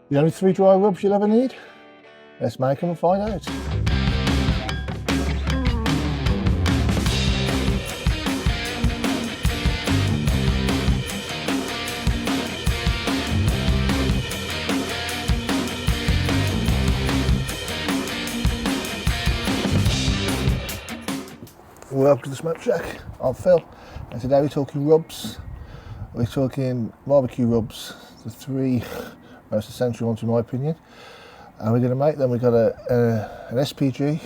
The only 3 dry rubs you'll ever need? Let's make them and find out. Welcome to the Smoke Shack. I'm Phil, and today we're talking rubs. We're talking barbecue rubs, the 3 most essential ones in my opinion. And we're going to make them. We've got an SPG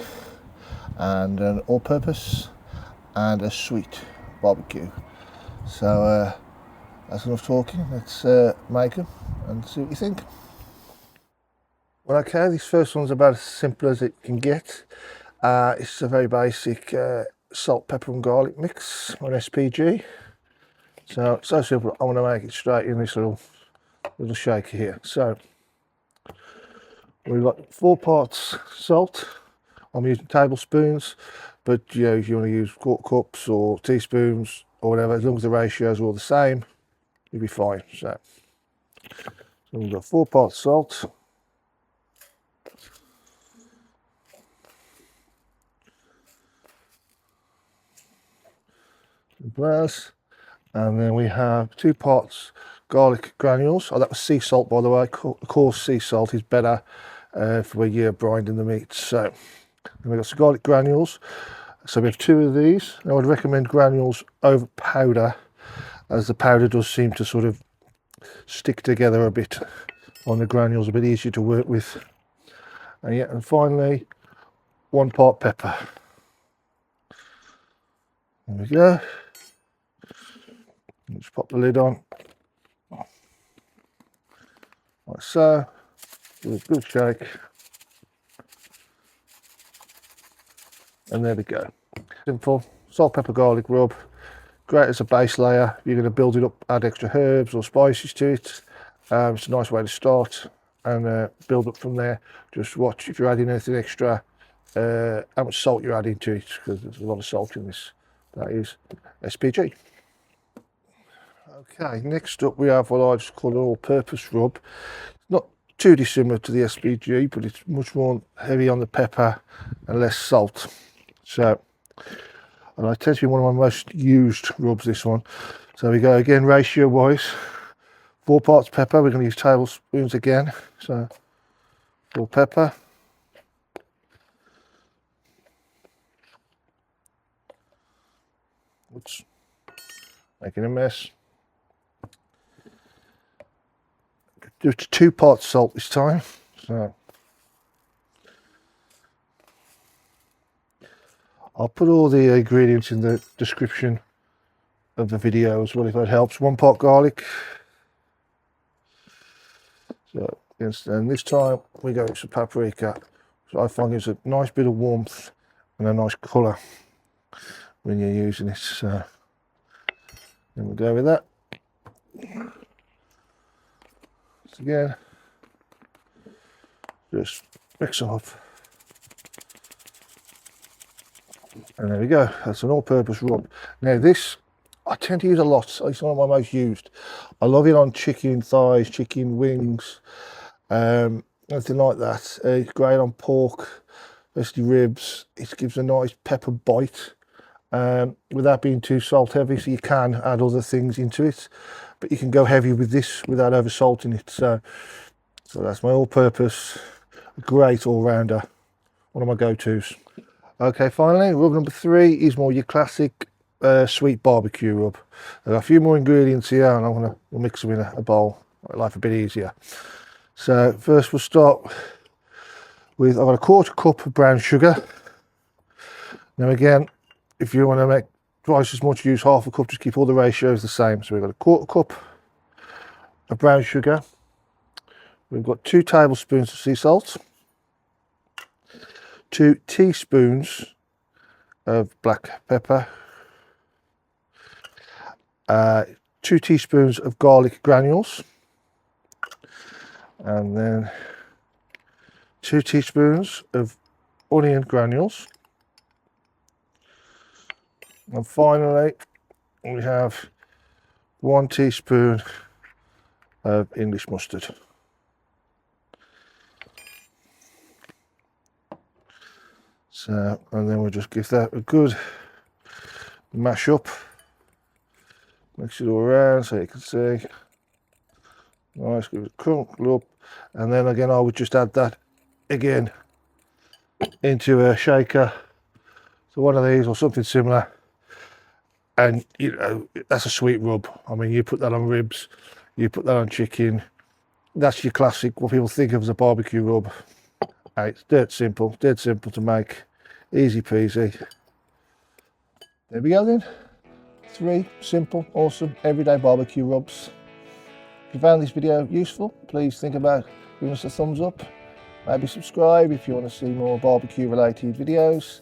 and an all-purpose and a sweet barbecue. So that's enough talking. Let's make them and see what you think. Well, okay, this first one's about as simple as it can get. It's a very basic salt, pepper and garlic mix on SPG. So simple. I want to make it straight in this little shaker here. So we've got 4 parts salt. I'm using tablespoons, but you know, if you want to use quart cups or teaspoons or whatever, as long as the ratios are all the same, you'll be fine. So we've got 4 parts salt. Glass. And then we have 2 parts garlic granules. Oh, that was sea salt, by the way. Coarse sea salt is better for when you're brinding the meat. So then we've got some garlic granules. So we have 2 of these. I would recommend granules over powder, as the powder does seem to sort of stick together a bit on the granules, a bit easier to work with. And yeah, and finally 1 part pepper. There we go. Just pop the lid on, like so. Give it a good shake, and there we go. Simple salt, pepper, garlic rub. Great as a base layer. You're going to build it up, add extra herbs or spices to it. It's a nice way to start and build up from there. Just watch if you're adding anything extra, how much salt you're adding to it, because there's a lot of salt in this. That is SPG. Okay, next up we have what I just call an all-purpose rub. Not too dissimilar to the SPG, but it's much more heavy on the pepper and less salt. So, and I tend to be one of my most used rubs, this one. So we go again, ratio wise, 4 parts pepper. We're going to use tablespoons again. So 4 pepper. Oops, making a mess. Do 2 parts salt this time. So I'll put all the ingredients in the description of the video as well, if that helps. 1 part garlic. So and this time we go with some paprika. So I find it's a nice bit of warmth and a nice colour when you're using it. So then we'll go with that. Again, just mix them up, and there we go. That's an all-purpose rub. Now this I tend to use a lot. It's one of my most used. I love it on chicken thighs, chicken wings, anything like that. It's great on pork, especially ribs. It gives a nice pepper bite without being too salt heavy, so you can add other things into it, but you can go heavy with this without over salting it. So that's my all-purpose, great all-rounder, one of my go-tos. Okay, finally rub number 3 is more your classic sweet barbecue rub. There are a few more ingredients here, and we'll mix them in a bowl, make life a bit easier. So first we'll start with, I've got a 1/4 cup of brown sugar. Now again, if you want to make twice as much, use 1/2 cup, just keep all the ratios the same. So we've got a 1/4 cup of brown sugar. We've got 2 tablespoons of sea salt, 2 teaspoons of black pepper, 2 teaspoons of garlic granules, and then 2 teaspoons of onion granules. And finally, we have 1 teaspoon of English mustard. So, and then we'll just give that a good mash up. Mix it all around so you can see. Nice, give it a crunkle up. And then again, I would just add that again into a shaker. So one of these or something similar. And you know, that's a sweet rub. I mean, you put that on ribs, you put that on chicken. That's your classic, what people think of as a barbecue rub. Hey, it's dead simple to make. Easy peasy. There we go then. 3 simple, awesome, everyday barbecue rubs. If you found this video useful, please think about giving us a thumbs up. Maybe subscribe if you want to see more barbecue related videos.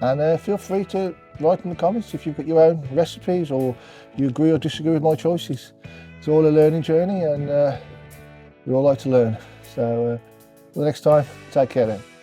And feel free to write in the comments if you've got your own recipes or you agree or disagree with my choices. It's all a learning journey and we all like to learn. So, till next time, take care then.